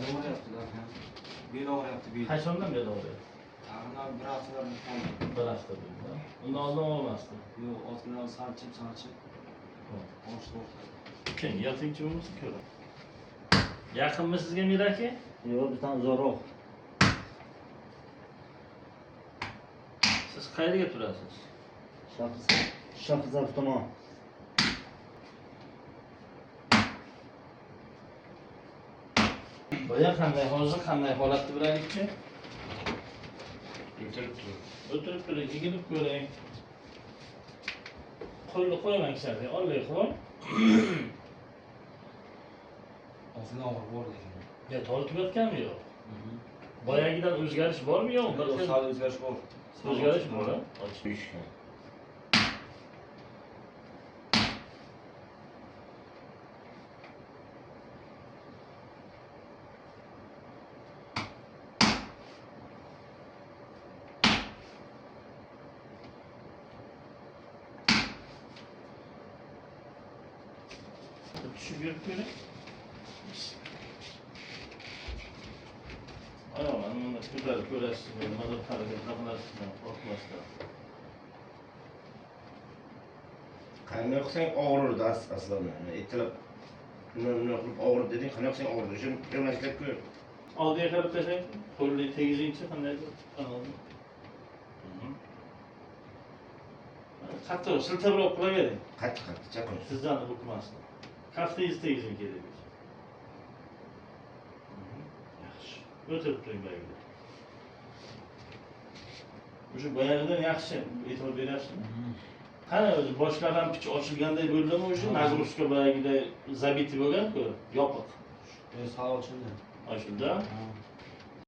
Bel og'riyapti-da. Bel og'riyapti, bel. Qachondan beri og'riyapti? Tag'indan bir haftadan bo'ldi. Bir hafta bo'ldi. Undan oldin og'rimasdi. Yo'q, ozgina sanchib. Boshqa. Keyin yo'qingchi bo'lmasa ko'raman. Yaqinmi sizga Mir aka? Yo'q, bizdan uzoqroq. Siz qayerga turasiz? Shahrizabon tomon. Boya qanday hozir qanday holatda bilaylikchi? O'tirib turing, yigilib ko'ring. Qo'lni qo'ymang sharga, olay qo'y. Ozgina og'ir bo'ldi ekan. Ya tortib yotganmi yo'q? Boyagidan o'zgarish bormi yo'q? Bir xil Sal o'zgarish bor. o'zgarish bor, ha? Tushib yurib ko'ring. Ayollar bunda ko'zlari ko'rasiz, mazur harakat qilasizlar, qo'rqmasdan. Qanday qilsang og'rirdi aslida. Ertalab nima qilib og'rirdi deding, qanday qilsang og'rirdi. Shuni premajlab ko'r. Oldiga qarab tashlang, qo'lni tegizingchi qandaydir qanday. Qattiq siltabroq qilavering. Qattiq chaqir. Sizdan o'qimasdan. Kaftingizni tegizing kerak. Yaxshi. O'tirib turing bagida. O'sha boyagidan yaxshi e'tibor beryapsizmi? Qani o'zi boshlar ham picha ochilganday bo'ldimi o'sha? Nagruska boyagida zabiti bo'lgan-ku, yopiq. Sal ochildi. Ochildi.